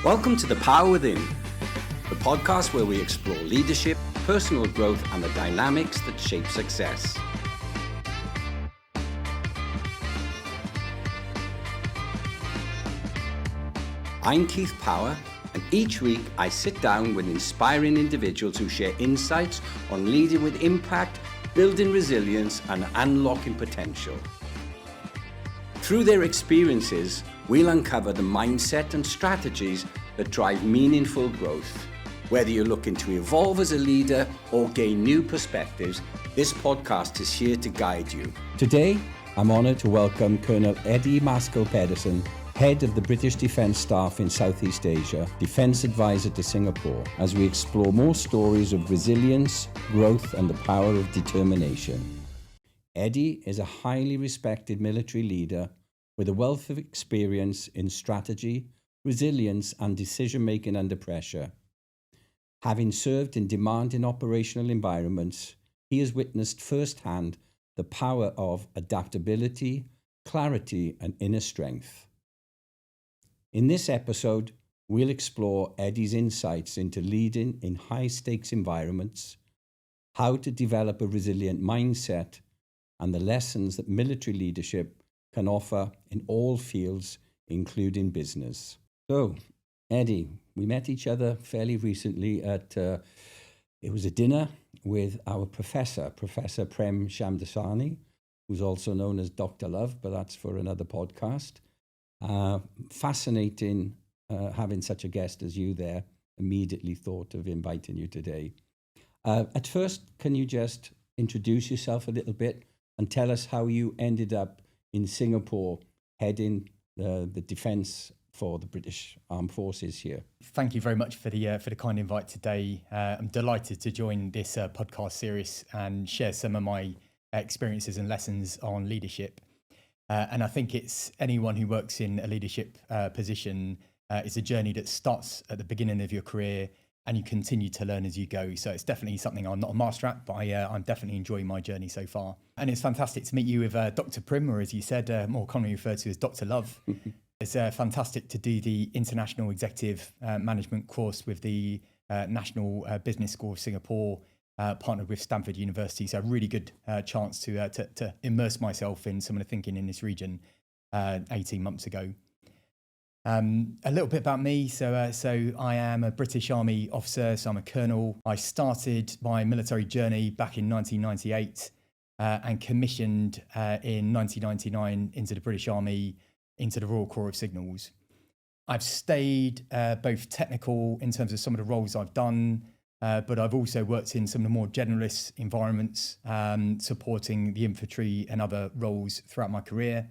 Welcome to The Power Within, the podcast where we explore leadership, personal growth, and the dynamics that shape success. I'm Keith Power, and each week I sit down with inspiring individuals who share insights on leading with impact, building resilience, and unlocking potential. Through their experiences, we'll uncover the mindset and strategies that drive meaningful growth. Whether you're looking to evolve as a leader or gain new perspectives, this podcast is here to guide you. Today, I'm honoured to welcome Colonel Eddie Maskell-Pedersen, Head of the British Defence Staff in Southeast Asia, Defence Advisor to Singapore, as we explore more stories of resilience, growth, and the power of determination. Eddie is a highly respected military leader with a wealth of experience in strategy, resilience, and decision-making under pressure. Having served in demanding operational environments, he has witnessed firsthand the power of adaptability, clarity, and inner strength. In this episode, we'll explore Eddie's insights into leading in high-stakes environments, how to develop a resilient mindset, and the lessons that military leadership can offer in all fields, including business. So, Eddie, we met each other fairly recently at, it was a dinner with our Professor Prem Shamdasani, who's also known as Dr. Love, but that's for another podcast. Fascinating having such a guest as you there. Immediately thought of inviting you today. At first, can you just introduce yourself a little bit and tell us how you ended up in Singapore heading the defence for the British Armed Forces here? Thank you very much for the kind invite today. I'm delighted to join this podcast series and share some of my experiences and lessons on leadership. And I think it's anyone who works in a leadership position, it's a journey that starts at the beginning of your career and you continue to learn as you go. So it's definitely something I'm not a master at, but I'm definitely enjoying my journey so far. And it's fantastic to meet you with Dr. Prim, or as you said, more commonly referred to as Dr. Love. It's fantastic to do the International Executive Management course with the National Business School of Singapore, partnered with Stanford University. So a really good chance to immerse myself in some of the thinking in this region 18 months ago. A little bit about me. So I am a British Army officer, so I'm a colonel. I started my military journey back in 1998 and commissioned in 1999 into the British Army, into the Royal Corps of Signals. I've stayed both technical in terms of some of the roles I've done, but I've also worked in some of the more generalist environments, supporting the infantry and other roles throughout my career.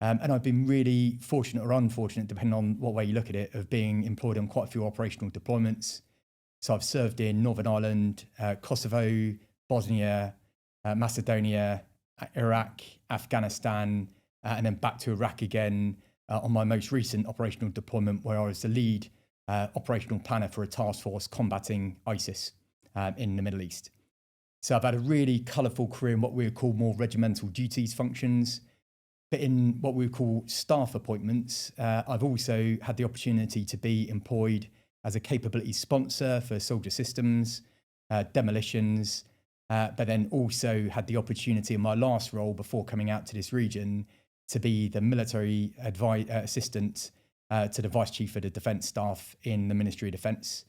And I've been really fortunate or unfortunate, depending on what way you look at it, of being employed on quite a few operational deployments. So I've served in Northern Ireland, Kosovo, Bosnia, Macedonia, Iraq, Afghanistan, and then back to Iraq again on my most recent operational deployment, where I was the lead operational planner for a task force combating ISIS in the Middle East. So I've had a really colourful career in what we would call more regimental duties functions. But in what we would call staff appointments, I've also had the opportunity to be employed as a capability sponsor for soldier systems, demolitions, but then also had the opportunity in my last role before coming out to this region to be the military assistant to the Vice Chief of the Defence Staff in the Ministry of Defence.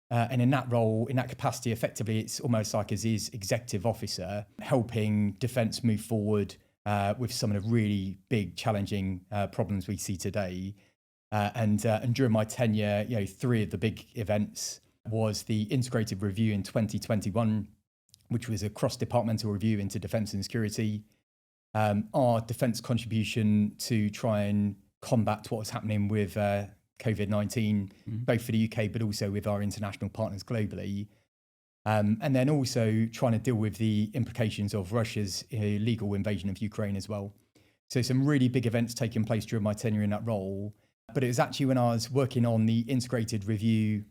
And in that role, in that capacity, effectively, it's almost like as his executive officer, helping defence move forward with some of the really big, challenging problems we see today. And during my tenure, three of the big events was the integrated review in 2021, which was a cross-departmental review into defence and security. Our defence contribution to try and combat what was happening with COVID-19, both for the UK, but also with our international partners globally. And then also trying to deal with the implications of Russia's illegal invasion of Ukraine as well. So some really big events taking place during my tenure in that role. But it was actually when I was working on the integrated review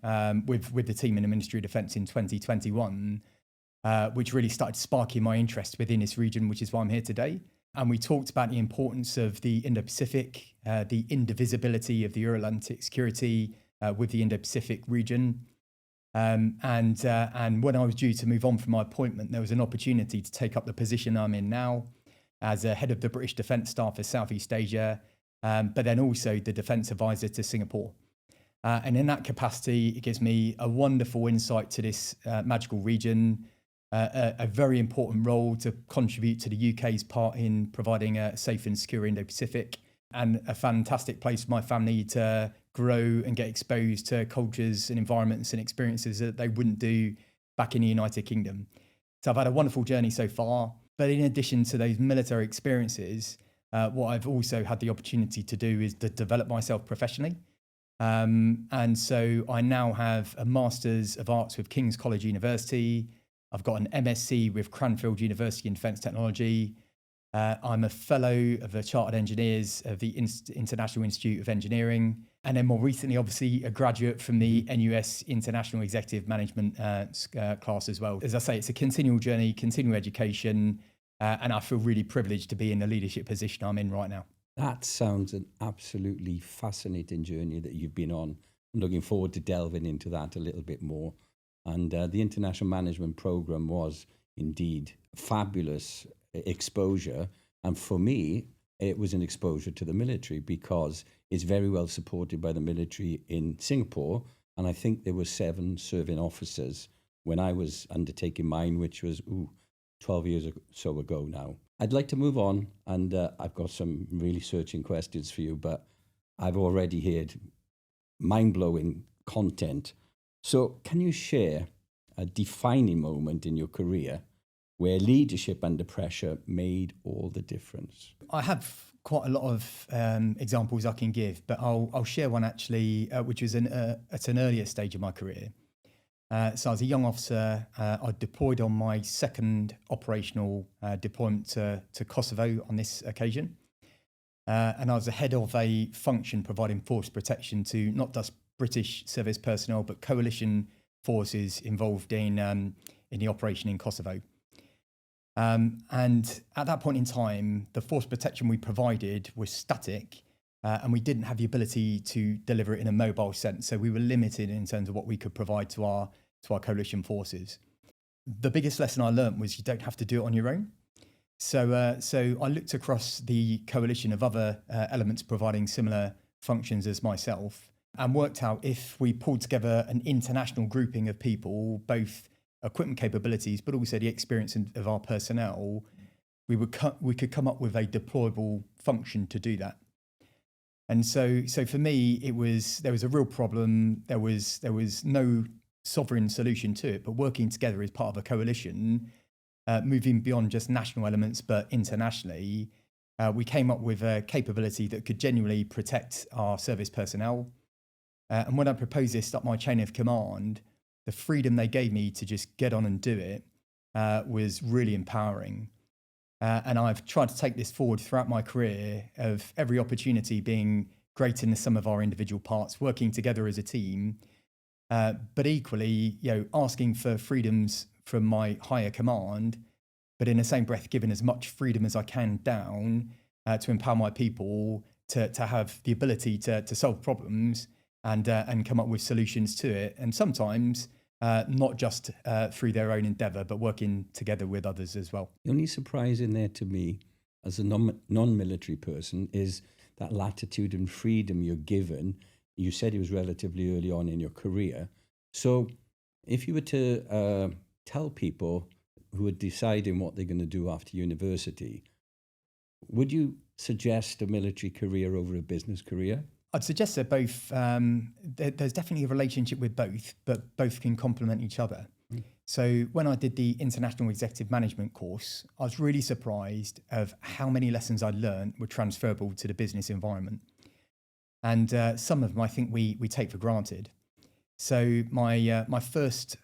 with the team in the Ministry of Defence in 2021, which really started sparking my interest within this region, which is why I'm here today. And we talked about the importance of the Indo-Pacific, the indivisibility of the Euro-Atlantic security with the Indo-Pacific region. And when I was due to move on from my appointment, there was an opportunity to take up the position I'm in now as a head of the British Defence Staff for Southeast Asia, but then also the Defence Advisor to Singapore. And in that capacity, it gives me a wonderful insight to this magical region, a very important role to contribute to the UK's part in providing a safe and secure Indo-Pacific, and a fantastic place for my family to grow and get exposed to cultures and environments and experiences that they wouldn't do back in the United Kingdom. So I've had a wonderful journey so far. But in addition to those military experiences, what I've also had the opportunity to do is to develop myself professionally. And so I now have a Master's of Arts with King's College University. I've got an MSc with Cranfield University in Defence Technology. I'm a fellow of the Chartered Engineers of the International Institute of Engineering. And then more recently, obviously, a graduate from the NUS International Executive Management class as well. As I say, it's a continual journey, continual education, and I feel really privileged to be in the leadership position I'm in right now. That sounds an absolutely fascinating journey that you've been on. I'm looking forward to delving into that a little bit more. And the International Management Programme was indeed fabulous exposure. And for me, it was an exposure to the military because it's very well supported by the military in Singapore. And I think there were 7 serving officers when I was undertaking mine, which was 12 years or so ago now. I'd like to move on, and I've got some really searching questions for you, but I've already heard mind-blowing content. So can you share a defining moment in your career where leadership under pressure made all the difference? I have quite a lot of examples I can give, but I'll share one actually, which was at an earlier stage of my career. So as a young officer, I deployed on my second operational deployment to Kosovo on this occasion. And I was the head of a function providing force protection to not just British service personnel, but coalition forces involved in the operation in Kosovo. And at that point in time, the force protection we provided was static, and we didn't have the ability to deliver it in a mobile sense. So we were limited in terms of what we could provide to our coalition forces. The biggest lesson I learned was you don't have to do it on your own. So I looked across the coalition of other elements providing similar functions as myself and worked out if we pulled together an international grouping of people, both equipment capabilities, but also the experience of our personnel, we could come up with a deployable function to do that. And so for me, there was a real problem. There was no sovereign solution to it, but working together as part of a coalition, moving beyond just national elements, but internationally, we came up with a capability that could genuinely protect our service personnel. And when I proposed this up my chain of command, the freedom they gave me to just get on and do it was really empowering. And I've tried to take this forward throughout my career, of every opportunity being great in the sum of our individual parts, working together as a team, but equally, asking for freedoms from my higher command, but in the same breath, giving as much freedom as I can down to empower my people to have the ability to solve problems and come up with solutions to it. And sometimes not just through their own endeavour, but working together with others as well. The only surprise in there to me as a non-military person is that latitude and freedom you're given. You said it was relatively early on in your career. So if you were to tell people who are deciding what they're going to do after university, would you suggest a military career over a business career? I'd suggest they're both. There's definitely a relationship with both, but both can complement each other. So when I did the International Executive Management course, I was really surprised of how many lessons I'd learned were transferable to the business environment. And some of them I think we take for granted. So my first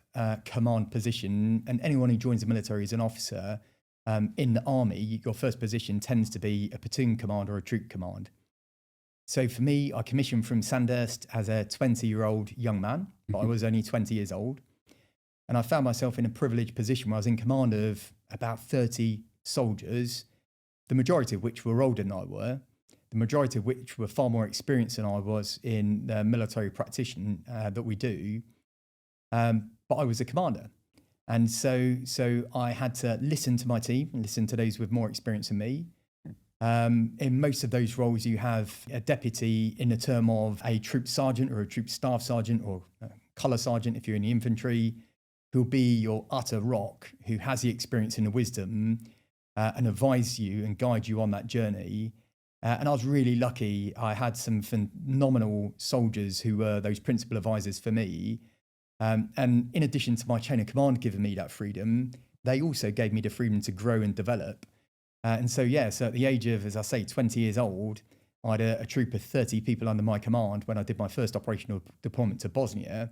command position, and anyone who joins the military as an officer, in the army, your first position tends to be a platoon command or a troop command. So for me, I commissioned from Sandhurst as a 20-year-old young man, but I was only 20 years old. And I found myself in a privileged position where I was in command of about 30 soldiers the majority of which were older than I were, the majority of which were far more experienced than I was in the military practitioner that we do. But I was a commander. And so I had to listen to my team and listen to those with more experience than me. In most of those roles, you have a deputy in the term of a troop sergeant or a troop staff sergeant or a colour sergeant if you're in the infantry, who'll be your utter rock, who has the experience and the wisdom and advise you and guide you on that journey. And I was really lucky. I had some phenomenal soldiers who were those principal advisors for me. And in addition to my chain of command giving me that freedom, they also gave me the freedom to grow and develop. And so at the age of, as I say, 20 years old, I had a troop of 30 people under my command when I did my first operational deployment to Bosnia.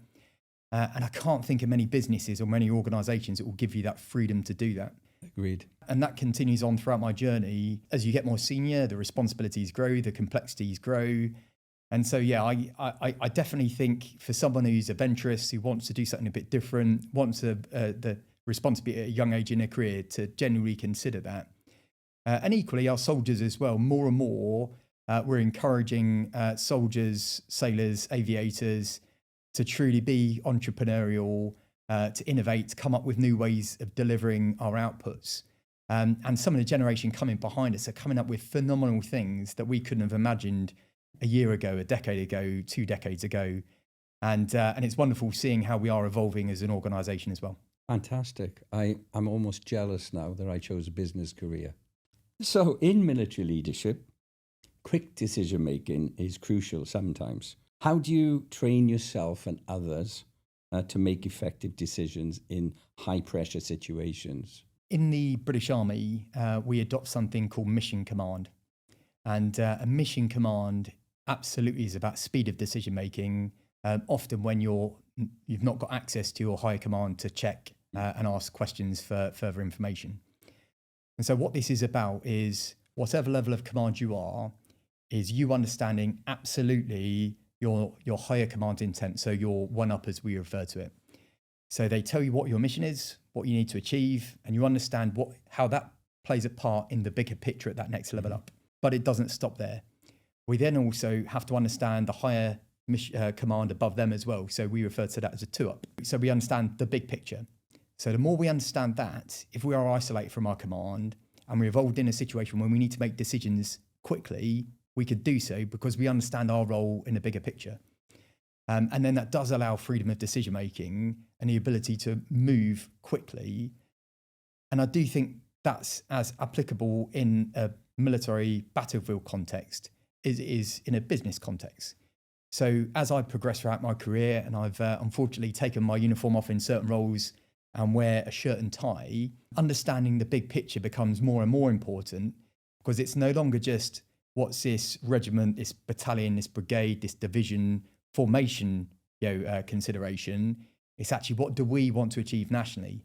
And I can't think of many businesses or many organisations that will give you that freedom to do that. Agreed. And that continues on throughout my journey. As you get more senior, the responsibilities grow, the complexities grow. And so, I definitely think for someone who's adventurous, who wants to do something a bit different, wants the responsibility at a young age in their career, to genuinely consider that. And equally, our soldiers as well, more and more, we're encouraging soldiers, sailors, aviators to truly be entrepreneurial, to innovate, to come up with new ways of delivering our outputs. And some of the generation coming behind us are coming up with phenomenal things that we couldn't have imagined a year ago, a decade ago, 2 decades ago. And it's wonderful seeing how we are evolving as an organisation as well. Fantastic. I'm almost jealous now that I chose a business career. So in military leadership, quick decision making is crucial sometimes. How do you train yourself and others to make effective decisions in high pressure situations? In the British Army, we adopt something called mission command. And a mission command absolutely is about speed of decision making. Often when you've not got access to your higher command to check and ask questions for further information. And so what this is about is whatever level of command you are, is you understanding absolutely your higher command intent. So your one up, as we refer to it. So they tell you what your mission is, what you need to achieve, and you understand how that plays a part in the bigger picture at that next level up. But it doesn't stop there. We then also have to understand the higher command above them as well. So we refer to that as a 2-up. So we understand the big picture. So the more we understand that, if we are isolated from our command and we're involved in a situation when we need to make decisions quickly, we could do so because we understand our role in the bigger picture. And then that does allow freedom of decision making and the ability to move quickly. And I do think that's as applicable in a military battlefield context as it is in a business context. So as I progress throughout my career, and I've unfortunately taken my uniform off in certain roles and wear a shirt and tie, understanding the big picture becomes more and more important because it's no longer just what's this regiment, this battalion, this brigade, this division formation consideration. It's actually what do we want to achieve nationally?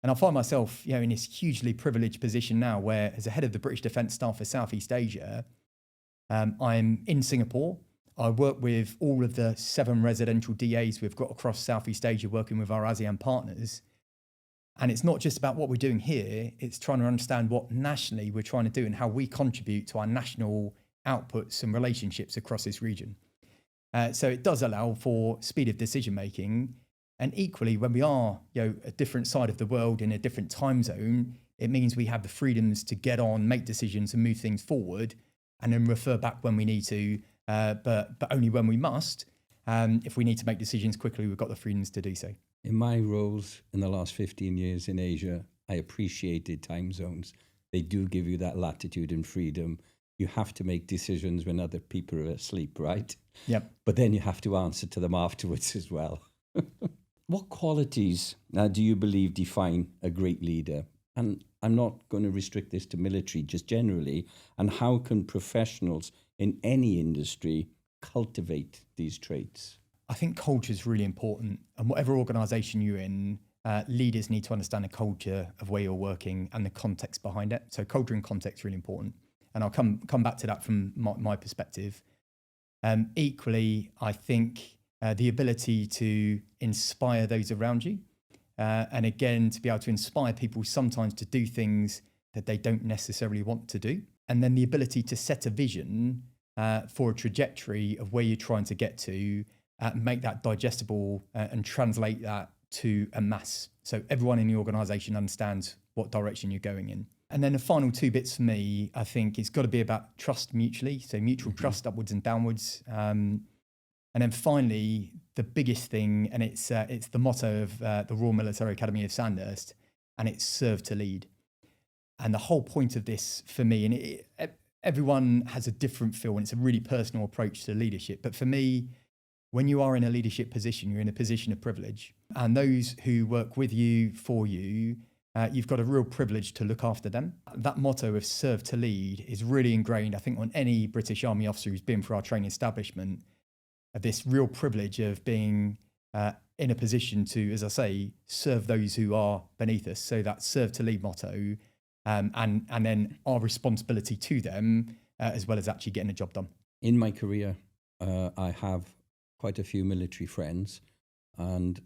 And I find myself in this hugely privileged position now where as a head of the British Defence Staff for Southeast Asia, I'm in Singapore. I work with all of the 7 residential DAs we've got across Southeast Asia working with our ASEAN partners. And it's not just about what we're doing here, it's trying to understand what nationally we're trying to do and how we contribute to our national outputs and relationships across this region. So it does allow for speed of decision making. And equally, when we are a different side of the world in a different time zone, it means we have the freedoms to get on, make decisions and move things forward and then refer back when we need to, but only when we must. If we need to make decisions quickly, we've got the freedoms to do so. In my roles in the last 15 years in Asia, I appreciated time zones. They do give you that latitude and freedom. You have to make decisions when other people are asleep, right? Yep. But then you have to answer to them afterwards as well. What qualities do you believe define a great leader? And I'm not going to restrict this to military, just generally. And how can professionals in any industry cultivate these traits? I think culture is really important. And whatever organisation you're in, leaders need to understand the culture of where you're working and the context behind it. So culture and context is really important. And I'll come back to that from my perspective. Equally, I think the ability to inspire those around you. And again, to be able to inspire people sometimes to do things that they don't necessarily want to do. And then the ability to set a vision for a trajectory of where you're trying to get to, make that digestible and translate that to a mass. So everyone in the organization understands what direction you're going in. And then the final two bits for me, I think it's got to be about trust mutually. So mutual trust upwards and downwards. And then finally, the biggest thing, and it's the motto of the Royal Military Academy of Sandhurst, and it's serve to lead. And the whole point of this for me, and everyone has a different feel, and it's a really personal approach to leadership. But for me, when you are in a leadership position, you're in a position of privilege. And those who work with you, for you, you've got a real privilege to look after them. That motto of serve to lead is really ingrained, I think, on any British Army officer who's been through our training establishment. This real privilege of being in a position to, as I say, serve those who are beneath us. So that serve to lead motto, and then our responsibility to them, as well as actually getting the job done. In my career, I have quite a few military friends, and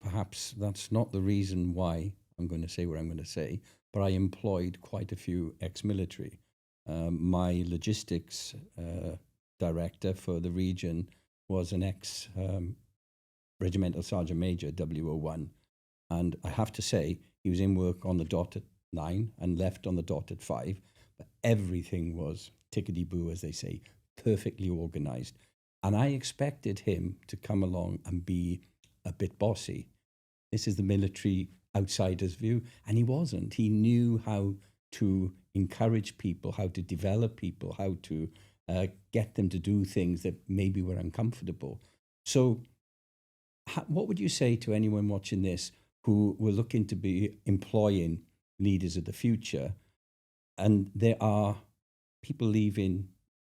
perhaps that's not the reason why I'm going to say what I'm going to say, but I employed quite a few ex-military. My logistics director for the region was an ex-regimental sergeant major, 𝐸1, and I have to say he was in work on the dot at 9 and left on the dot at 5, but everything was tickety-boo, as they say, perfectly organised. And I expected him to come along and be a bit bossy. This is the military outsider's view, and he wasn't. He knew how to encourage people, how to develop people, how to get them to do things that maybe were uncomfortable. So what would you say to anyone watching this who were looking to be employing leaders of the future, and there are people leaving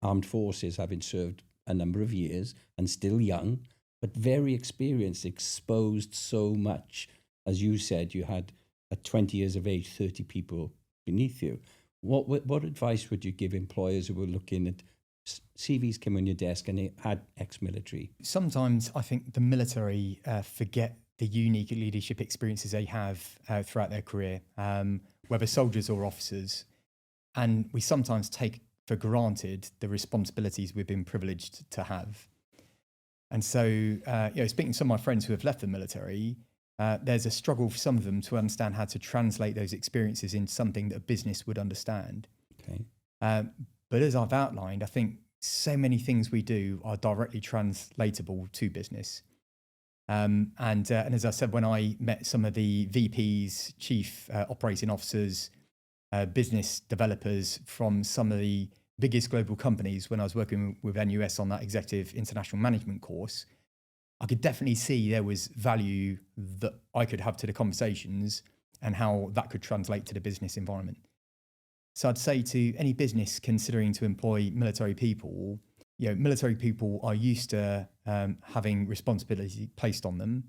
armed forces having served a number of years and still young, but very experienced, exposed so much. As you said, you had at 20 years of age, 30 people beneath you. What advice would you give employers who were looking at CVs came on your desk and they had ex-military? Sometimes I think the military forget the unique leadership experiences they have throughout their career, whether soldiers or officers. And we sometimes take for granted the responsibilities we've been privileged to have. And so, speaking to some of my friends who have left the military, there's a struggle for some of them to understand how to translate those experiences into something that a business would understand. Okay. But as I've outlined, I think so many things we do are directly translatable to business. And as I said, when I met some of the VPs, chief operating officers, business developers from some of the biggest global companies, when I was working with NUS on that executive international management course, I could definitely see there was value that I could have to the conversations and how that could translate to the business environment. So I'd say to any business considering to employ military people, military people are used to having responsibility placed on them.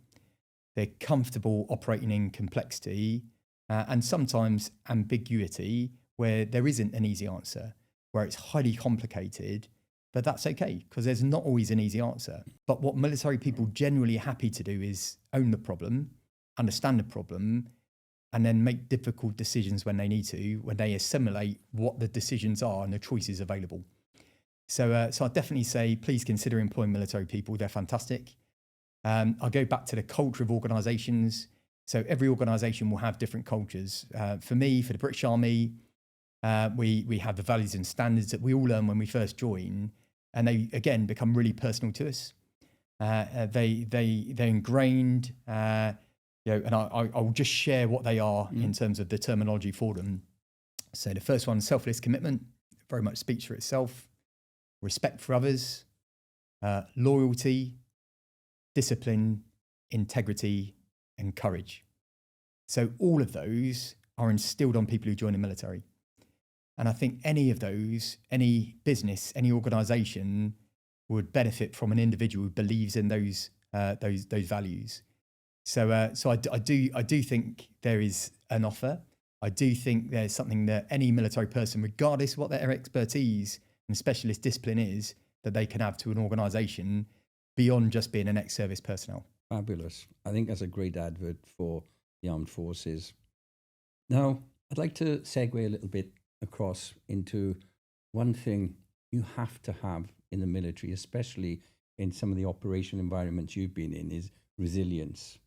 They're comfortable operating in complexity and sometimes ambiguity where there isn't an easy answer, where it's highly complicated, but that's okay because there's not always an easy answer. But what military people generally are happy to do is own the problem, understand the problem, and then make difficult decisions when they need to, when they assimilate what the decisions are and the choices available. So I'd definitely say, please consider employing military people. They're fantastic. I'll go back to the culture of organisations. So every organisation will have different cultures. For me, for the British Army, we have the values and standards that we all learn when we first join, and they again become really personal to us. They're ingrained, and I'll just share what they are in terms of the terminology for them. So the first one, selfless commitment, very much speaks for itself. Respect for others, loyalty, discipline, integrity, and courage. So all of those are instilled on people who join the military. And I think any of those, any business, any organisation would benefit from an individual who believes in those values. So I do think there is an offer. I do think there's something that any military person, regardless of what their expertise and specialist discipline is, that they can have to an organisation beyond just being an ex-service personnel. Fabulous. I think that's a great advert for the armed forces. Now, I'd like to segue a little bit across into one thing you have to have in the military, especially in some of the operational environments you've been in, is resilience.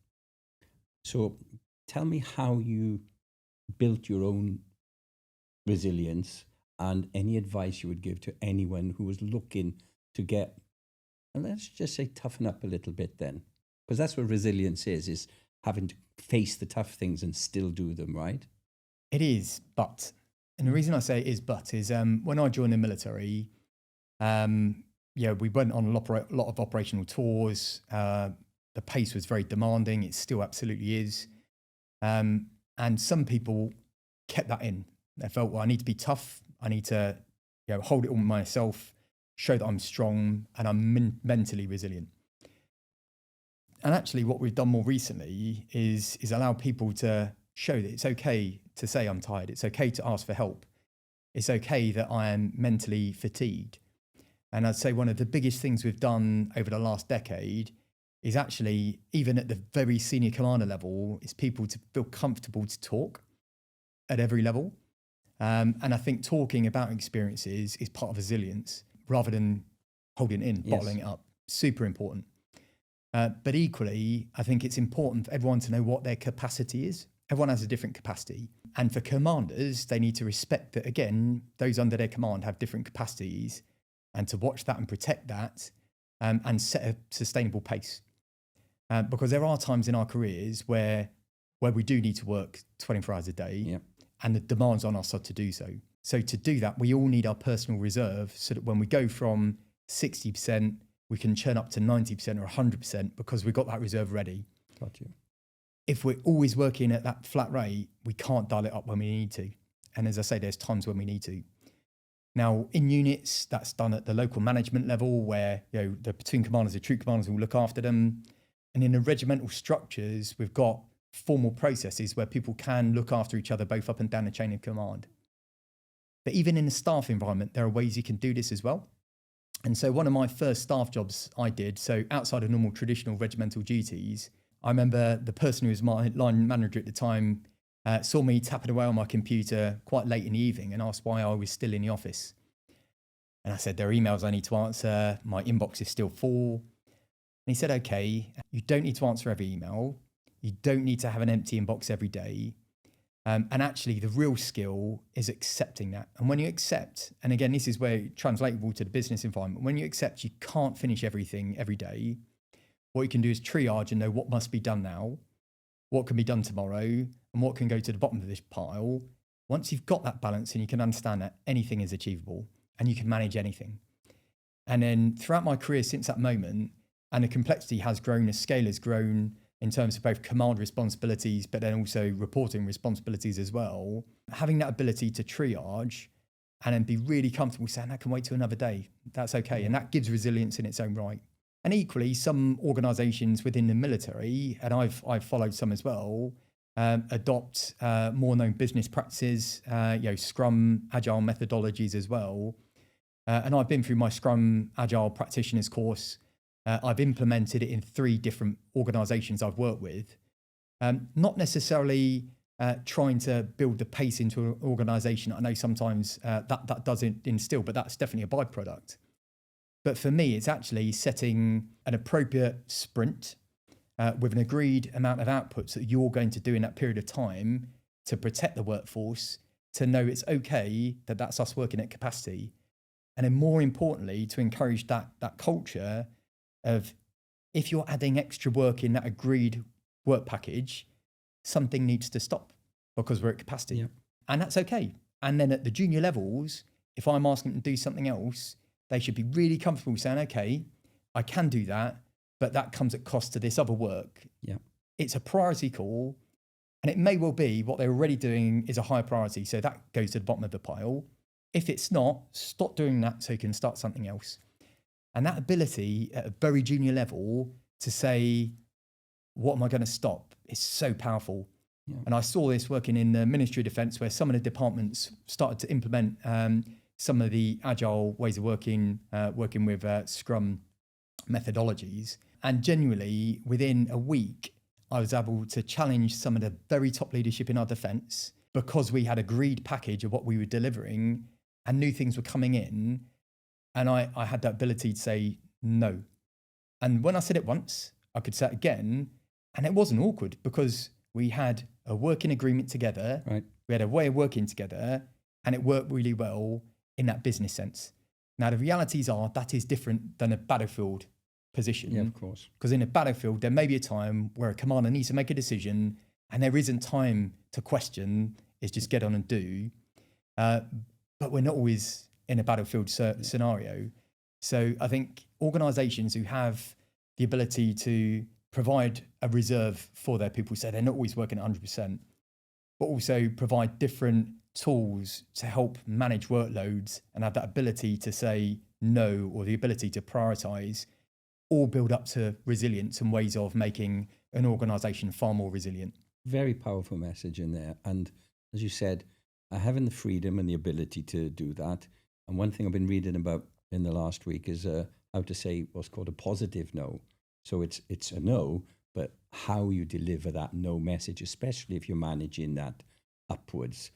So tell me how you built your own resilience and any advice you would give to anyone who was looking to get, and let's just say toughen up a little bit then, because that's what resilience is having to face the tough things and still do them, right? It is, but, and the reason I say it is but is when I joined the military, we went on a lot of operational tours. The pace was very demanding. It still absolutely is. And some people kept that in. They felt, well, I need to be tough. I need to hold it all myself, show that I'm strong and I'm mentally resilient. And actually what we've done more recently is allow people to show that it's okay to say I'm tired. It's okay to ask for help. It's okay that I am mentally fatigued. And I'd say one of the biggest things we've done over the last decade is actually, even at the very senior commander level, is people to feel comfortable to talk at every level. And I think talking about experiences is part of resilience rather than holding it in, bottling it up. Super important. But equally, I think it's important for everyone to know what their capacity is. Everyone has a different capacity. And for commanders, they need to respect that, again, those under their command have different capacities, and to watch that and protect that and set a sustainable pace. Because there are times in our careers where we do need to work 24 hours a day and the demands on us are to do so. So to do that, we all need our personal reserve so that when we go from 60%, we can churn up to 90% or 100% because we've got that reserve ready. Got you. If we're always working at that flat rate, we can't dial it up when we need to. And as I say, there's times when we need to. Now, in units, that's done at the local management level where the platoon commanders, the troop commanders will look after them. And in the regimental structures, we've got formal processes where people can look after each other both up and down the chain of command. But even in a staff environment, there are ways you can do this as well. And so one of my first staff jobs I did, so outside of normal traditional regimental duties, I remember the person who was my line manager at the time saw me tapping away on my computer quite late in the evening and asked why I was still in the office. And I said, there are emails I need to answer. My inbox is still full. And he said, okay, you don't need to answer every email. You don't need to have an empty inbox every day. And actually, the real skill is accepting that. And when you accept, and again, this is where it's translatable to the business environment, when you accept you can't finish everything every day, what you can do is triage and know what must be done now, what can be done tomorrow, and what can go to the bottom of this pile. Once you've got that balance and you can understand that anything is achievable and you can manage anything. And then throughout my career since that moment, and the complexity has grown, the scale has grown, in terms of both command responsibilities, but then also reporting responsibilities as well. Having that ability to triage and then be really comfortable saying that can wait till another day. That's okay. And that gives resilience in its own right. And equally, some organizations within the military, and I've followed some as well, adopt more known business practices, Scrum, Agile methodologies as well. And I've been through my Scrum Agile practitioners course. I've implemented it in 3 different organizations I've worked with, not necessarily trying to build the pace into an organization. I know sometimes that doesn't instill, but that's definitely a byproduct. But for me, it's actually setting an appropriate sprint with an agreed amount of outputs that you're going to do in that period of time to protect the workforce, to know it's okay that that's us working at capacity. And then more importantly, to encourage that culture of if you're adding extra work in that agreed work package, something needs to stop because we're at capacity. Yeah. And that's okay. And then at the junior levels, if I'm asking them to do something else, they should be really comfortable saying, okay, I can do that, but that comes at cost to this other work. Yeah. It's a priority call. And it may well be what they're already doing is a higher priority. So that goes to the bottom of the pile. If it's not, stop doing that so you can start something else. And that ability at a very junior level to say, what am I going to stop, is so powerful. Yeah. And I saw this working in the Ministry of Defence, where some of the departments started to implement some of the agile ways of working with Scrum methodologies. And genuinely, within a week, I was able to challenge some of the very top leadership in our defence, because we had agreed package of what we were delivering and new things were coming in. And I had that ability to say no. And when I said it once, I could say it again. And it wasn't awkward because we had a working agreement together. Right. We had a way of working together and it worked really well in that business sense. Now, the realities are that is different than a battlefield position. Yeah, of course. Because in a battlefield, there may be a time where a commander needs to make a decision and there isn't time to question. It's just get on and do. But we're not always in a battlefield scenario. So I think organizations who have the ability to provide a reserve for their people, so they're not always working at 100%, but also provide different tools to help manage workloads and have that ability to say no, or the ability to prioritize, all build up to resilience and ways of making an organization far more resilient. Very powerful message in there. And as you said, having the freedom and the ability to do that. And one thing I've been reading about in the last week is how to say what's called a positive no. So it's a no, but how you deliver that no message, especially if you're managing that upwards.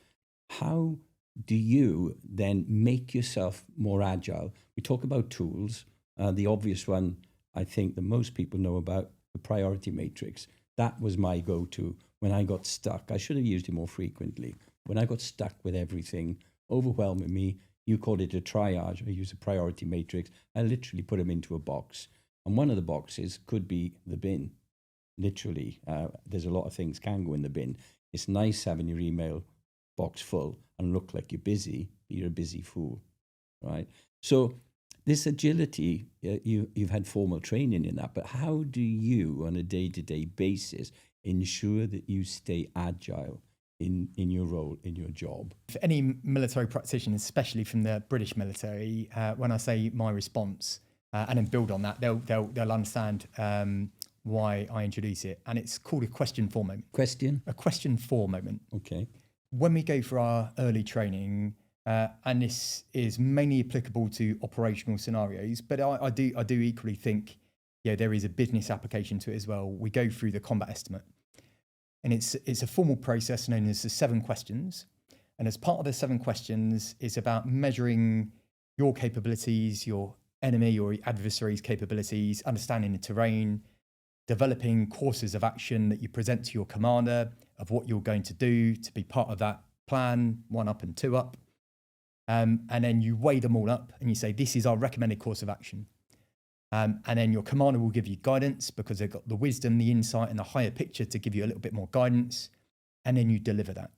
How do you then make yourself more agile? We talk about tools. The obvious one, I think, that most people know about, the priority matrix. That was my go-to when I got stuck. I should have used it more frequently. When I got stuck with everything overwhelming me, you called it a triage. I use a priority matrix. I literally put them into a box. And one of the boxes could be the bin. Literally, there's a lot of things can go in the bin. It's nice having your email box full and look like you're busy, but you're a busy fool, right? So this agility, you've had formal training in that, but how do you, on a day-to-day basis, ensure that you stay agile in your role, in your job? For any military practitioner, especially from the British military, when I say my response, and then build on that, they'll understand why I introduce it. And it's called a question for moment. Question? A question for moment. Okay. When we go for our early training, and this is mainly applicable to operational scenarios, but I do equally think, there is a business application to it as well. We go through the combat estimate, and it's a formal process known as the 7 questions. And as part of the 7 questions, it's about measuring your capabilities, your enemy or adversary's capabilities, understanding the terrain, developing courses of action that you present to your commander of what you're going to do to be part of that plan, 1 up and 2 up. And then you weigh them all up and you say, this is our recommended course of action. And then your commander will give you guidance because they've got the wisdom, the insight and the higher picture to give you a little bit more guidance. And then you deliver that.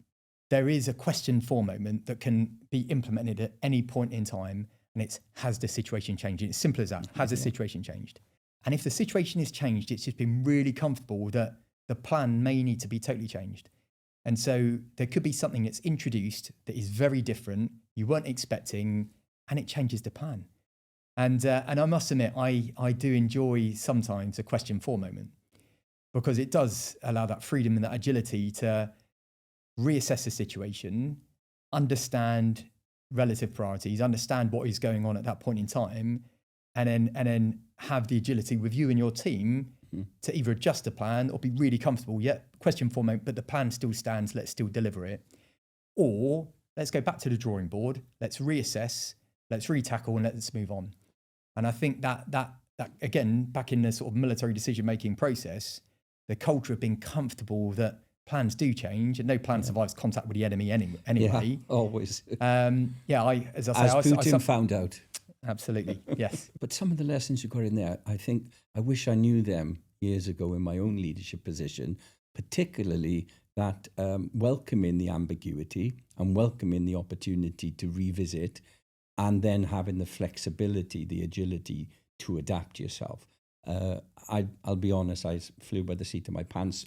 There is a question for moment that can be implemented at any point in time. And it's, has the situation changed? It's simple as that. Has the situation changed? And if the situation is changed, it's just been really comfortable that the plan may need to be totally changed. And so there could be something that's introduced that is very different, you weren't expecting, and it changes the plan. And I must admit, I do enjoy sometimes a question for moment because it does allow that freedom and that agility to reassess the situation, understand relative priorities, understand what is going on at that point in time, and then have the agility with you and your team to either adjust the plan or be really comfortable. Yeah, question for moment, but the plan still stands. Let's still deliver it. Or let's go back to the drawing board. Let's reassess. Let's retackle and let's move on. And I think that again, back in the sort of military decision-making process, the culture of being comfortable that plans do change and no plan survives contact with the enemy anyway. Yeah, always. As Putin found out. Absolutely, yes. But some of the lessons you got in there, I think I wish I knew them years ago in my own leadership position, particularly that welcoming the ambiguity and welcoming the opportunity to revisit, and then having the flexibility, the agility to adapt yourself. I'll be honest, I flew by the seat of my pants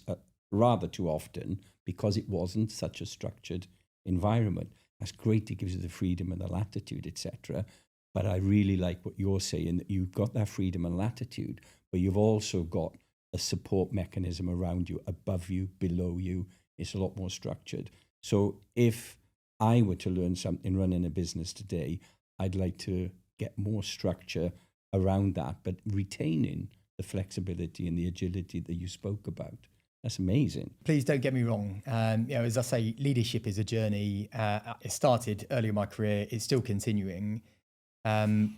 rather too often because it wasn't such a structured environment. That's great, it gives you the freedom and the latitude, etc. But I really like what you're saying, that you've got that freedom and latitude, but you've also got a support mechanism around you, above you, below you. It's a lot more structured. So if I were to learn something running a business today, I'd like to get more structure around that, but retaining the flexibility and the agility that you spoke about. That's amazing. Please don't get me wrong. As I say, leadership is a journey. It started early in my career. It's still continuing.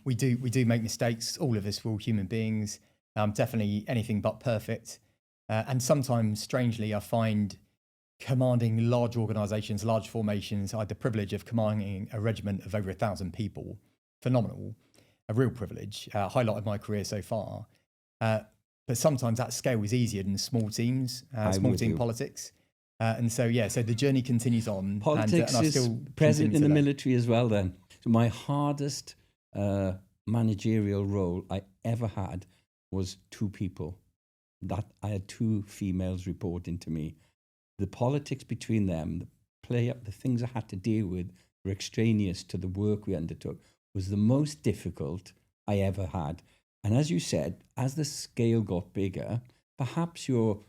We do make mistakes. All of us, we're all human beings. Definitely anything but perfect. And sometimes, strangely, I find commanding large organizations, large formations. I had the privilege of commanding a regiment of over 1,000 people. Phenomenal. A real privilege. Highlight of my career so far. But sometimes that scale is easier than small teams, small team politics. So the journey continues on. Politics and I is still present in the today. military as well then. So my hardest managerial role I ever had was 2 people. That I had 2 females reporting to me. The politics between them, the things I had to deal with were extraneous to the work we undertook, was the most difficult I ever had. And as you said, as the scale got bigger, perhaps you're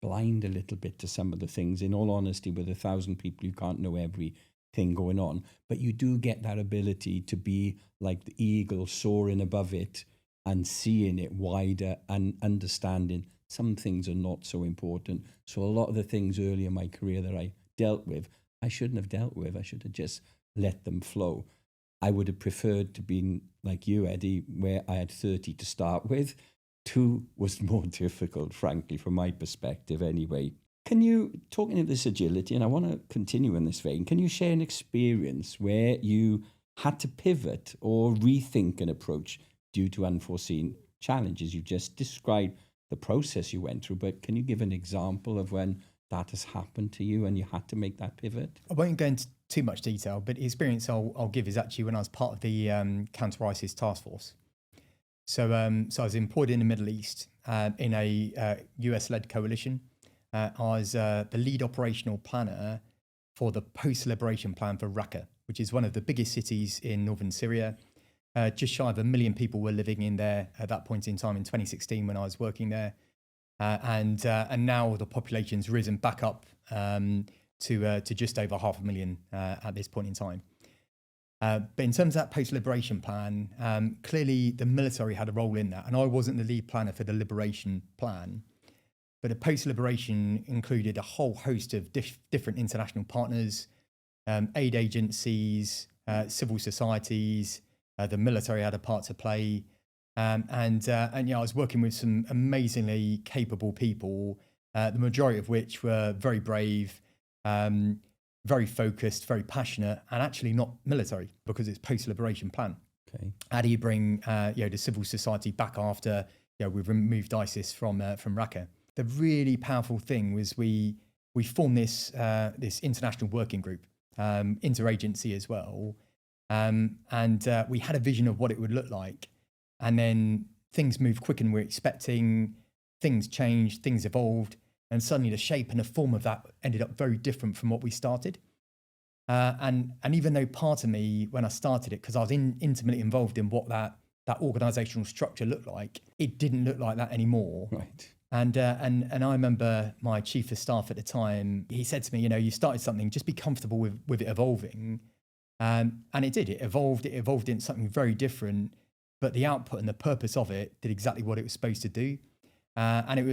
blind a little bit to some of the things. In all honesty, with 1,000 people, you can't know everything going on, but you do get that ability to be like the eagle soaring above it and seeing it wider and understanding some things are not so important. So a lot of the things early in my career that I dealt with, I shouldn't have dealt with. I should have just let them flow. I would have preferred to be like you, Eddie, where I had 30 to start with. 2 was more difficult, frankly, from my perspective anyway. Can you, talking of this agility, and I want to continue in this vein, can you share an experience where you had to pivot or rethink an approach due to unforeseen challenges? You just described the process you went through, but can you give an example of when that has happened to you and you had to make that pivot? I won't go into too much detail, but the experience I'll give is actually when I was part of the counter-ISIS task force. So I was employed in the Middle East in a US-led coalition. I was the lead operational planner for the post-liberation plan for Raqqa, which is one of the biggest cities in northern Syria. Just shy of 1 million people were living in there at that point in time in 2016 when I was working there. And now the population's risen back up to just over 500,000 at this point in time. But in terms of that post-liberation plan, clearly the military had a role in that. And I wasn't the lead planner for the liberation plan. But the post-liberation included a whole host of different international partners, aid agencies, civil societies. The military had a part to play. I was working with some amazingly capable people, the majority of which were very brave, very focused, very passionate, and actually not military because it's post-liberation plan. Okay. How do you bring the civil society back after we've removed ISIS from Raqqa? The really powerful thing was we formed this international working group, interagency as well, and we had a vision of what it would look like. And then things moved quicker than we were expecting. Things changed, things evolved, and suddenly the shape and the form of that ended up very different from what we started. And even though part of me, when I started it, because I was intimately involved in what that organizational structure looked like, it didn't look like that anymore. Right. And I remember my chief of staff at the time, he said to me, you started something, just be comfortable with it evolving. And it did. It evolved into something very different, but the output and the purpose of it did exactly what it was supposed to do. And it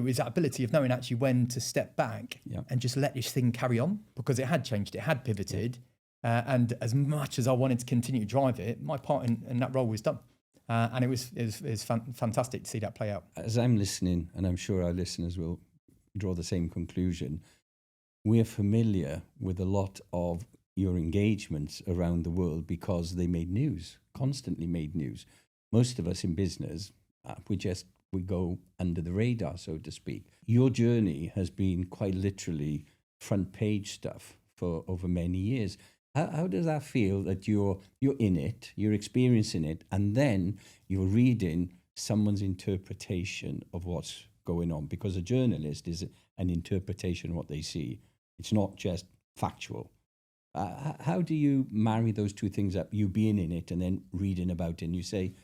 was that ability of knowing actually when to step back and just let this thing carry on, because it had changed, it had pivoted. And as much as I wanted to continue to drive it, my part in that role was done. And it was fantastic to see that play out. As I'm listening, and I'm sure our listeners will draw the same conclusion, we're familiar with a lot of your engagements around the world because they made news, constantly made news. Most of us in business, we go under the radar, so to speak. Your journey has been quite literally front page stuff for over many years. How does that feel that you're in it, you're experiencing it, and then you're reading someone's interpretation of what's going on? Because a journalist is an interpretation of what they see. It's not just factual. How do you marry those two things up, you being in it and then reading about it, and you say,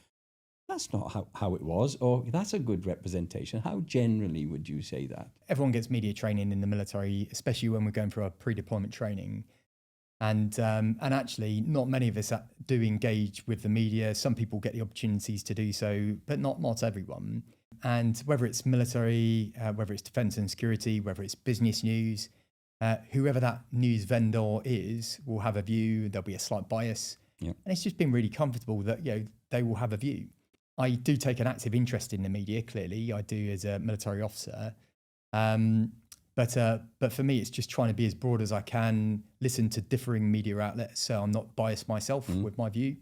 that's not how it was, or that's a good representation? How generally would you say that? Everyone gets media training in the military, especially when we're going for our pre-deployment training. And actually, not many of us do engage with the media. Some people get the opportunities to do so, but not everyone. And whether it's military, whether it's defence and security, whether it's business news, whoever that news vendor is will have a view. There'll be a slight bias. Yeah. And it's just been really comfortable that, they will have a view. I do take an active interest in the media, clearly. I do as a military officer. But for me, it's just trying to be as broad as I can, listen to differing media outlets, so I'm not biased myself with my view.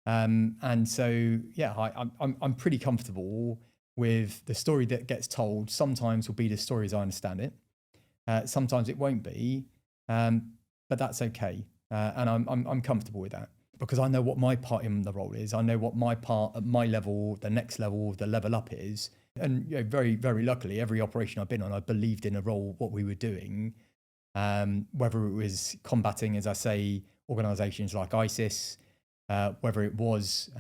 And so, I'm pretty comfortable with the story that gets told. Sometimes will be the story as I understand it. Sometimes it won't be, but that's okay. And I'm comfortable with that because I know what my part in the role is. I know what my part at my level, the next level, the level up is. And very, very luckily, every operation I've been on, I believed in a role, what we were doing, whether it was combating, as I say, organisations like ISIS, whether it was,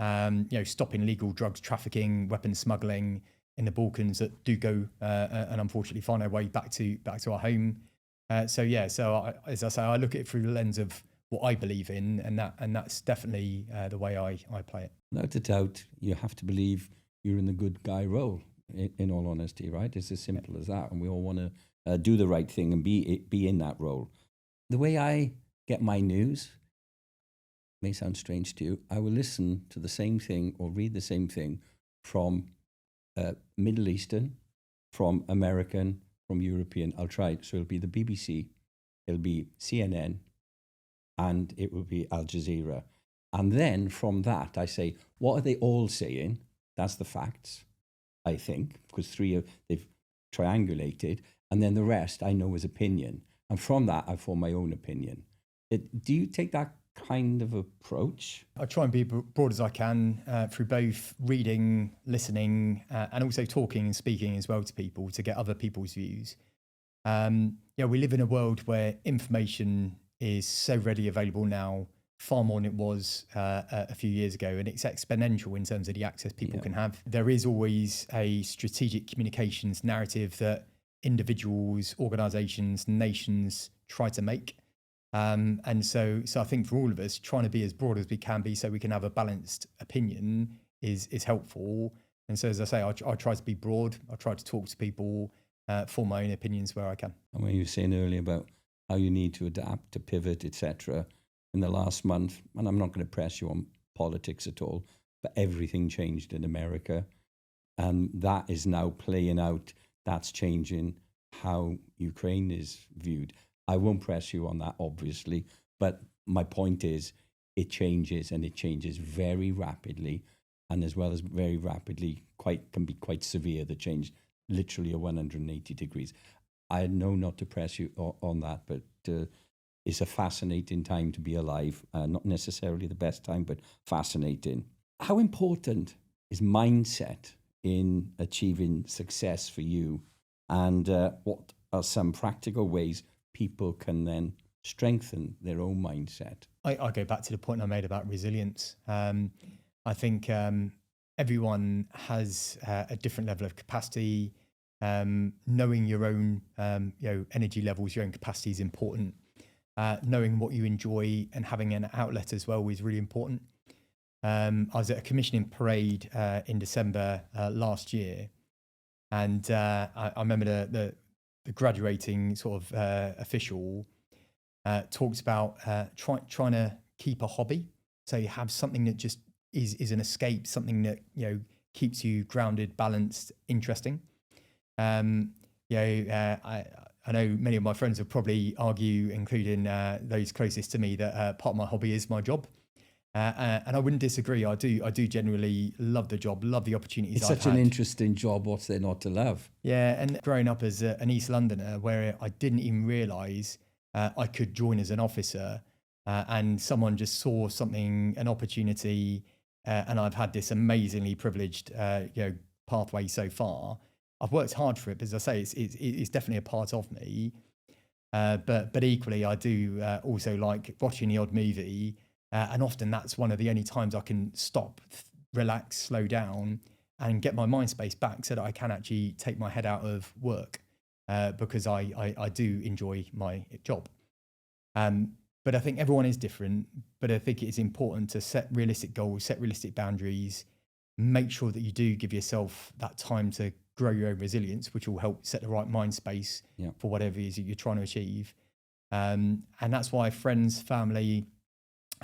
stopping legal drugs trafficking, weapons smuggling in the Balkans that do go and unfortunately find their way back to our home. As I say, I look at it through the lens of what I believe in, and that's definitely the way I play it. Without a doubt, you have to believe you're in the good guy role. In all honesty, right? It's as simple as that, and we all want to do the right thing and be in that role. The way I get my news may sound strange to you. I will listen to the same thing or read the same thing from Middle Eastern, from American, from European. I'll try it. So it'll be the BBC, it'll be CNN, and it will be Al Jazeera. And then from that, I say, what are they all saying? That's the facts. I think, because they've triangulated, and then the rest I know is opinion. And from that, I form my own opinion. Do you take that kind of approach? I try and be broad as I can through both reading, listening, and also talking and speaking as well to people to get other people's views. We live in a world where information is so readily available now, far more than it was a few years ago, and it's exponential in terms of the access people can have. There is always a strategic communications narrative that individuals, organisations, nations try to make. And so I think for all of us, trying to be as broad as we can be so we can have a balanced opinion is helpful. And so, as I say, I try to be broad. I try to talk to people, form my own opinions where I can. And when you were saying earlier about how you need to adapt, to pivot, etc., in the last month, and I'm not going to press you on politics at all, but everything changed in America. And that is now playing out. That's changing how Ukraine is viewed. I won't press you on that, obviously, but my point is it changes, and it changes very rapidly. And as well as very rapidly, can be quite severe, the change, literally a 180 degrees. I know not to press you on that, but it's a fascinating time to be alive. Not necessarily the best time, but fascinating. How important is mindset in achieving success for you? And what are some practical ways people can then strengthen their own mindset? I go back to the point I made about resilience. I think everyone has a different level of capacity. Knowing your own energy levels, your own capacity is important. Knowing what you enjoy and having an outlet as well is really important. I was at a commissioning parade in December last year, and I remember the graduating sort of official talks about trying to keep a hobby, so you have something that just is an escape, something that keeps you grounded, balanced, interesting. I know many of my friends would probably argue, including those closest to me, that part of my hobby is my job. And I wouldn't disagree. I do genuinely love the job, love the opportunities It's I've such had. an interesting job. What's there not to love? Yeah, and growing up as an East Londoner, where I didn't even realise I could join as an officer, and someone just saw something, an opportunity, and I've had this amazingly privileged pathway so far. I've worked hard for it, but as I say, it's definitely a part of me. But equally, I do also like watching the odd movie, and often that's one of the only times I can stop, relax, slow down, and get my mind space back so that I can actually take my head out of work, because I do enjoy my job. But I think everyone is different, but I think it is important to set realistic goals, set realistic boundaries, make sure that you do give yourself that time to grow your own resilience, which will help set the right mind space for whatever it is that you're trying to achieve. And that's why friends, family,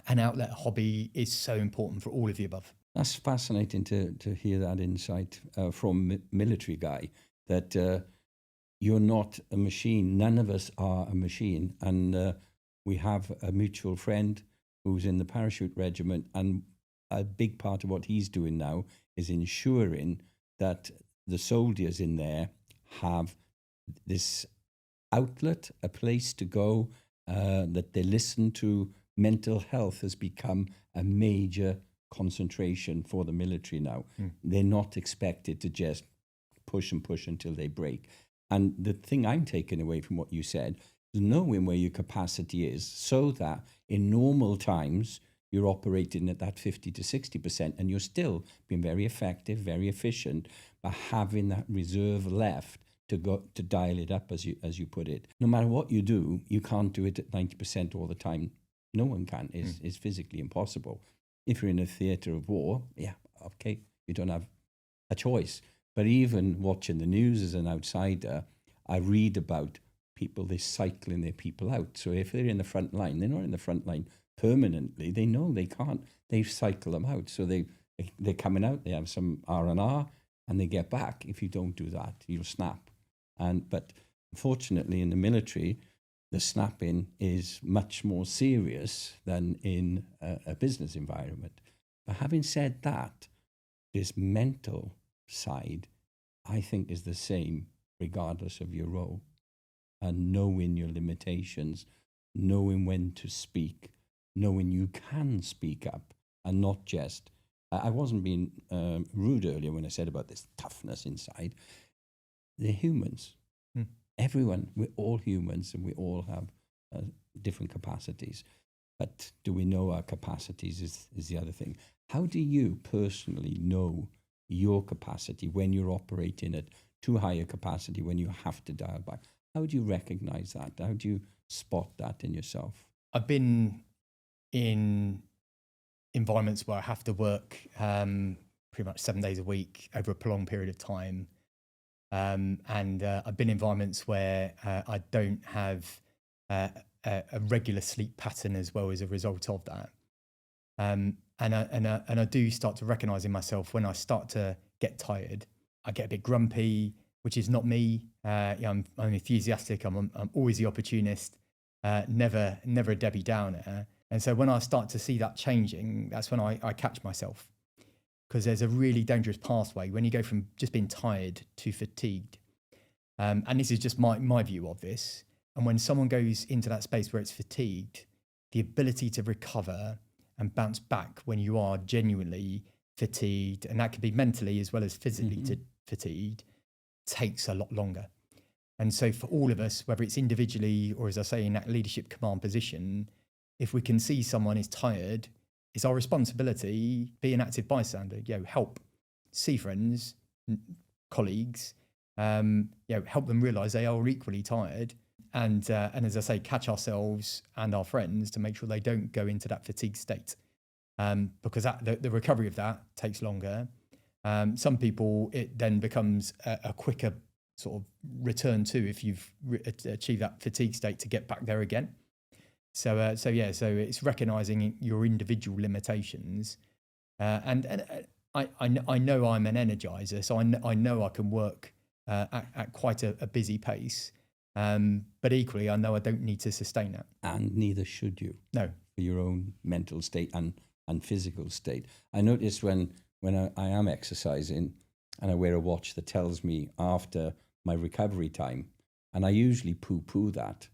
and outlet hobby is so important for all of the above. That's fascinating to hear that insight from military guy, that you're not a machine. None of us are a machine. And we have a mutual friend who's in the parachute regiment, and a big part of what he's doing now is ensuring that the soldiers in there have this outlet, a place to go, that they listen to. Mental health has become a major concentration for the military now. They're not expected to just push and push until they break. And the thing I'm taking away from what you said is knowing where your capacity is, so that in normal times you're operating at that 50 to 60% and you're still being very effective, very efficient, but having that reserve left to go to dial it up, as you put it. No matter what you do, you can't do it at 90% all the time. No one can. It's physically impossible. If you're in a theatre of war, okay, you don't have a choice. But even watching the news as an outsider, I read about people, they're cycling their people out. So if they're in the front line, they're not in the front line permanently. They know they can't. They cycle them out. So they're coming out, they have some R&R, and they get back. If you don't do that, you'll snap. But unfortunately, in the military, the snapping is much more serious than in a business environment. But having said that, this mental side, I think, is the same regardless of your role. And knowing your limitations, knowing when to speak, knowing you can speak up, and not just... I wasn't being rude earlier when I said about this toughness inside. They're humans. Everyone, we're all humans, and we all have different capacities. But do we know our capacities is the other thing. How do you personally know your capacity when you're operating at too high a capacity, when you have to dial back? How do you recognize that? How do you spot that in yourself? I've been in environments where I have to work pretty much 7 days a week over a prolonged period of time. And I've been in environments where I don't have a regular sleep pattern as well as a result of that. And I do start to recognize in myself when I start to get tired. I get a bit grumpy, which is not me. I'm enthusiastic. I'm always the opportunist. Never a Debbie Downer. And so when I start to see that changing, that's when I catch myself. Because there's a really dangerous pathway when you go from just being tired to fatigued. And this is just my view of this. And when someone goes into that space where it's fatigued, the ability to recover and bounce back when you are genuinely fatigued, and that could be mentally as well as physically fatigued, takes a lot longer. And so for all of us, whether it's individually or, as I say, in that leadership command position, if we can see someone is tired, it's our responsibility, be an active bystander, help, see friends, colleagues, help them realize they are equally tired. And as I say, catch ourselves and our friends to make sure they don't go into that fatigue state. Because the recovery of that takes longer. Some people, it then becomes a quicker sort of return to, if you've achieved that fatigue state, to get back there again. So it's recognizing your individual limitations, and I know I'm an energizer, so I know I can work at quite a busy pace, but equally I know I don't need to sustain that. And neither should you. No, for your own mental state and physical state. I notice when I am exercising and I wear a watch that tells me after my recovery time, and I usually poo-poo that,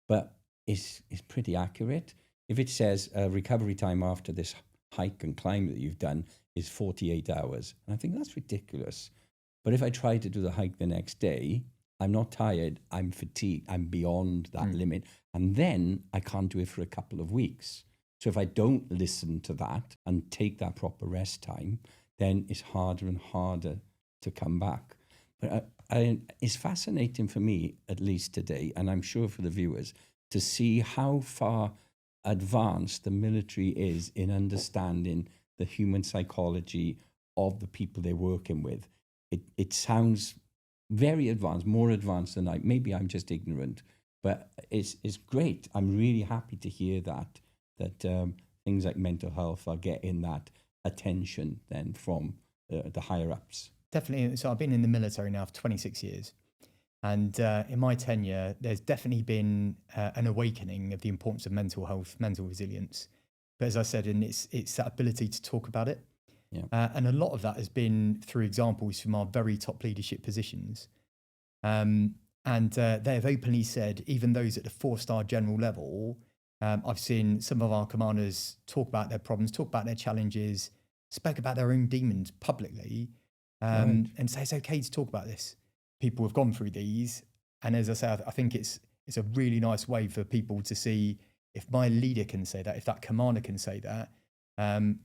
but it's pretty accurate. If it says recovery time after this hike and climb that you've done is 48 hours, and I think that's ridiculous. But if I try to do the hike the next day, I'm not tired, I'm fatigued, I'm beyond that limit, and then I can't do it for a couple of weeks. So if I don't listen to that and take that proper rest time, then it's harder and harder to come back. But it's fascinating for me, at least today, and I'm sure for the viewers, to see how far advanced the military is in understanding the human psychology of the people they're working with. It sounds very advanced, more advanced than maybe I'm just ignorant, but it's great. I'm really happy to hear that things like mental health are getting that attention then from the higher ups. Definitely. So I've been in the military now for 26 years. And in my tenure, there's definitely been an awakening of the importance of mental health, mental resilience. But as I said, and it's that ability to talk about it. Yeah. And a lot of that has been through examples from our very top leadership positions. And they have openly said, even those at the 4-star general level, I've seen some of our commanders talk about their problems, talk about their challenges, spoke about their own demons publicly, and say it's okay to talk about this. People have gone through these. And as I say, I think it's a really nice way for people to see, if my leader can say that, if that commander can say that,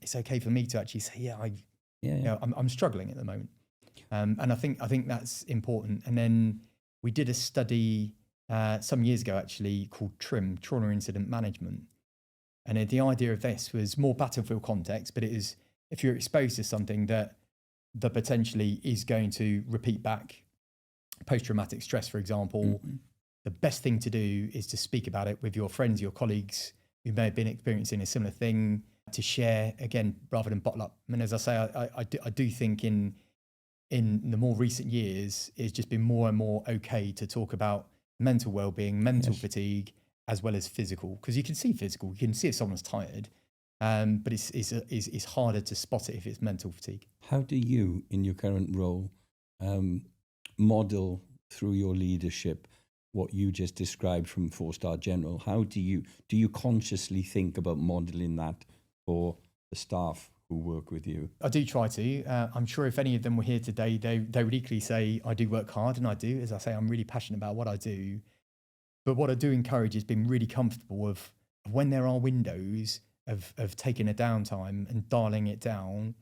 it's okay for me to actually say, you know, I'm struggling at the moment. And I think that's important. And then we did a study some years ago, actually, called TRIM, Trauma Incident Management. And the idea of this was more battlefield context, but it is, if you're exposed to something that potentially is going to repeat back, post-traumatic stress, for example, the best thing to do is to speak about it with your friends, your colleagues who may have been experiencing a similar thing, to share, again, rather than bottle up. And as I say, I do think in the more recent years, it's just been more and more okay to talk about mental well-being, mental fatigue, as well as physical, because you can see physical, you can see if someone's tired, but it's harder to spot it if it's mental fatigue. How do you, in your current role, model through your leadership what you just described from 4-star general? How do you consciously think about modeling that for the staff who work with you? I do try to. I'm sure if any of them were here today, they would equally say I do work hard, and I do. As I say, I'm really passionate about what I do. But what I do encourage is being really comfortable of when there are windows of taking a downtime and dialing it down,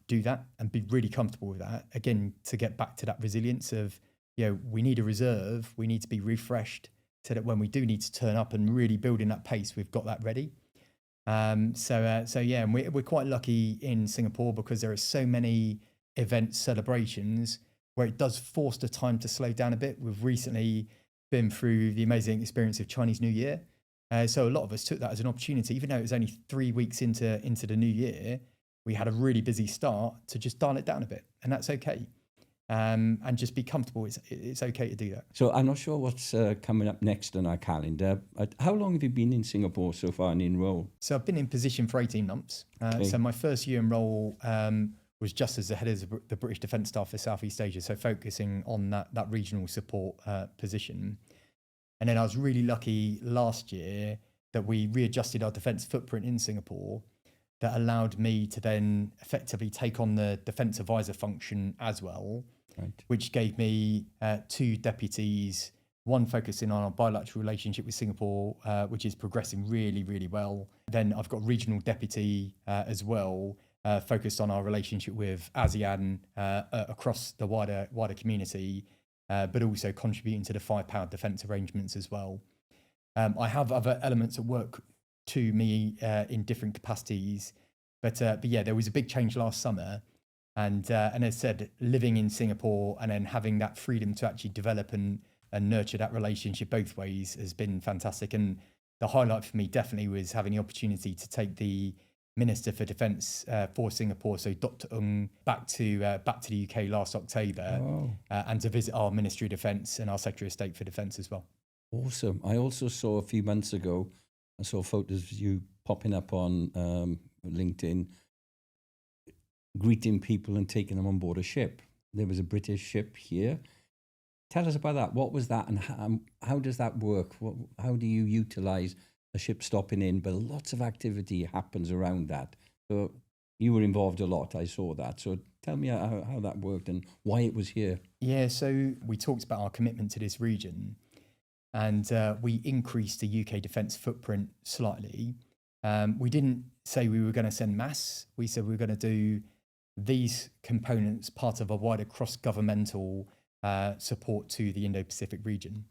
do that and be really comfortable with that. Again, to get back to that resilience of, we need a reserve, we need to be refreshed so that when we do need to turn up and really build in that pace, we've got that ready. So yeah, and we're quite lucky in Singapore because there are so many events, celebrations, where it does force the time to slow down a bit. We've recently been through the amazing experience of Chinese New Year. So a lot of us took that as an opportunity, even though it was only 3 weeks into the new year, we had a really busy start to just dial it down a bit, and that's okay. And just be comfortable. It's okay to do that. So I'm not sure what's coming up next on our calendar. How long have you been in Singapore so far and in role? So I've been in position for 18 months. So my first year in role was just as the head of the British Defence Staff for Southeast Asia, so focusing on that regional support position. And then I was really lucky last year that we readjusted our defence footprint in Singapore. That allowed me to then effectively take on the defence advisor function as well, which gave me 2 deputies, one focusing on our bilateral relationship with Singapore, which is progressing really, really well. Then I've got regional deputy as well, focused on our relationship with ASEAN across the wider community, but also contributing to the firepower defence arrangements as well. I have other elements at work to me in different capacities, but yeah, there was a big change last summer, and as I said, living in Singapore and then having that freedom to actually develop and nurture that relationship both ways has been fantastic. And the highlight for me definitely was having the opportunity to take the Minister for Defence for Singapore, so Dr. 𝐿, back to the UK last October, and to visit our Ministry of Defence and our Secretary of State for Defence as well. Awesome. I also saw a few months ago, I saw photos of you popping up on LinkedIn, greeting people and taking them on board a ship. There was a British ship here. Tell us about that. What was that, and how does that work? How do you utilise a ship stopping in? But lots of activity happens around that. So you were involved a lot. I saw that. So tell me how that worked and why it was here. Yeah, so we talked about our commitment to this region. And we increased the UK defence footprint slightly. We didn't say we were going to send mass. We said we were going to do these components part of a wider cross-governmental support to the Indo-Pacific region.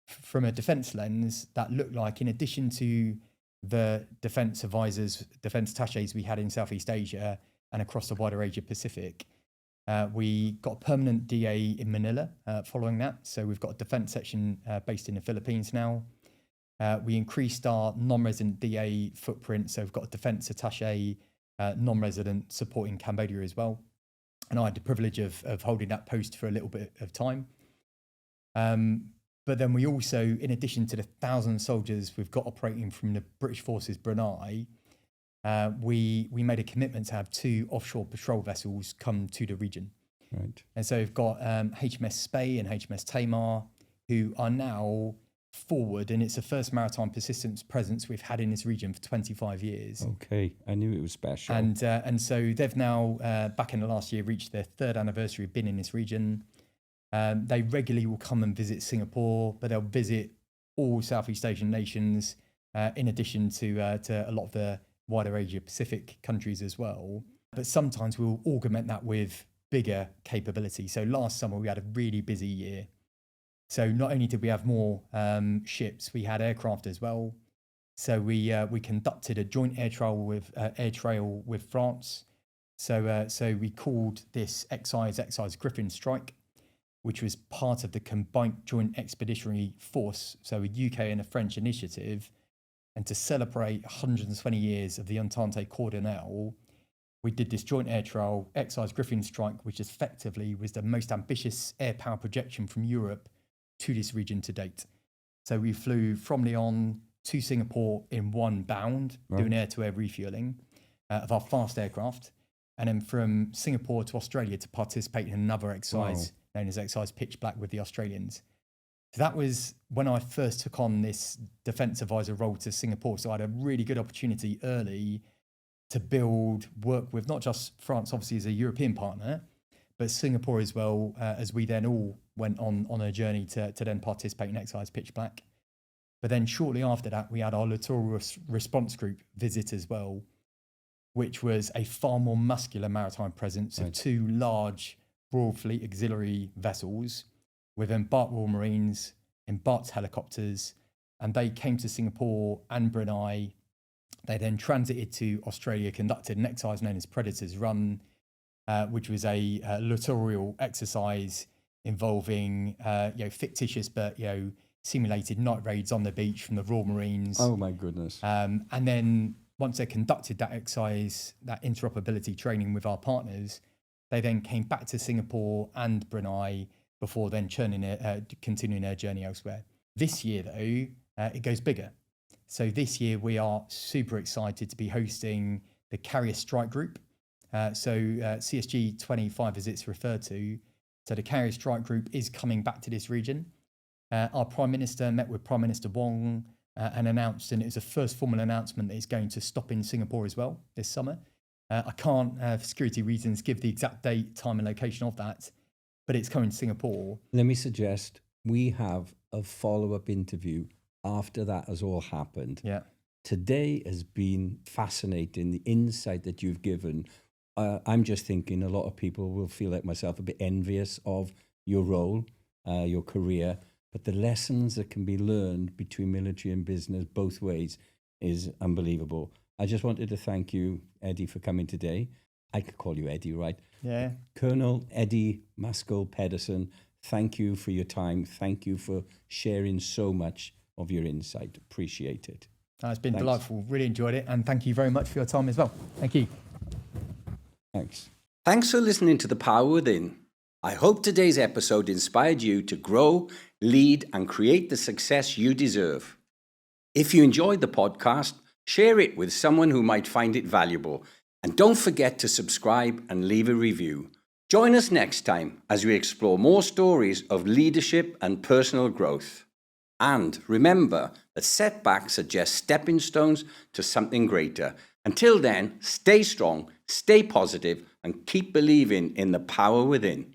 From a defence lens, that looked like, in addition to the defence advisors, defence attachés we had in Southeast Asia, and across the wider Asia Pacific. We got a permanent DA in Manila following that. So we've got a defence section based in the Philippines now. We increased our non-resident DA footprint. So we've got a defence attaché, non-resident supporting Cambodia as well. And I had the privilege of holding that post for a little bit of time. But then we also, in addition to the 1,000 soldiers we've got operating from the British Forces Brunei, we made a commitment to have 2 offshore patrol vessels come to the region. Right. And so we've got HMS 𝐵𝐸 and HMS Tamar, who are now forward, and it's the first maritime persistence presence we've had in this region for 25 years. Okay, I knew it was special. And so they've now, back in the last year, reached their 3rd anniversary of being in this region. They regularly will come and visit Singapore, but they'll visit all Southeast Asian nations, in addition to a lot of the wider Asia Pacific countries as well. But sometimes we'll augment that with bigger capability. So last summer we had a really busy year. So not only did we have more ships, we had aircraft as well. So we conducted a joint air trail with France. So we called this 𝐃𝐨𝐧'𝐿 Griffin which was part of the combined joint expeditionary force. So a UK and a French initiative. And to celebrate 120 years of the Entente Corps de Nel, we did this joint air trial, 𝐃𝐨𝐧'𝐿 Griffin strike, which effectively was the most ambitious air power projection from Europe to this region to date. So we flew from Lyon to Singapore in one bound, doing air-to-air refueling of our fast aircraft, and then from Singapore to Australia to participate in another exercise known as exercise Pitch Black with the Australians. So that was when I first took on this defence advisor role to Singapore. So I had a really good opportunity early to work with not just France, obviously as a European partner, but Singapore as well, as we then all went on a journey to then participate in exercise Pitch Black. But then shortly after that, we had our littoral response group visit as well, which was a far more muscular maritime presence of 2 large Royal Fleet auxiliary vessels with embarked Royal Marines, embarked helicopters, and they came to Singapore and Brunei. They then transited to Australia, conducted an exercise known as Predator's Run, which was a littoral exercise involving fictitious but simulated night raids on the beach from the Royal Marines. Oh my goodness. And then once they conducted that exercise, that interoperability training with our partners, they then came back to Singapore and Brunei before then continuing their journey elsewhere. This year though, it goes bigger. So this year we are super excited to be hosting the Carrier Strike Group. CSG 25 as it's referred to. So the Carrier Strike Group is coming back to this region. Our Prime Minister met with Prime Minister Wong and announced, and it was the first formal announcement that it's going to stop in Singapore as well this summer. I can't, for security reasons, give the exact date, time and location of that, but it's coming to Singapore. Let me suggest we have a follow-up interview after that has all happened. Yeah. Today has been fascinating, the insight that you've given. I'm just thinking a lot of people will feel like myself a bit envious of your role, your career, but the lessons that can be learned between military and business both ways is unbelievable. I just wanted to thank you, Eddie, for coming today. I could call you Eddie, right? Yeah. Colonel Eddie Maskell-Pedersen, thank you for your time. Thank you for sharing so much of your insight. Appreciate it. It's been delightful. Really enjoyed it. And thank you very much for your time as well. Thank you. Thanks. Thanks for listening to The Power Within. I hope today's episode inspired you to grow, lead, and create the success you deserve. If you enjoyed the podcast, share it with someone who might find it valuable. And don't forget to subscribe and leave a review. Join us next time as we explore more stories of leadership and personal growth. And remember that setbacks are just stepping stones to something greater. Until then, stay strong, stay positive, and keep believing in the power within.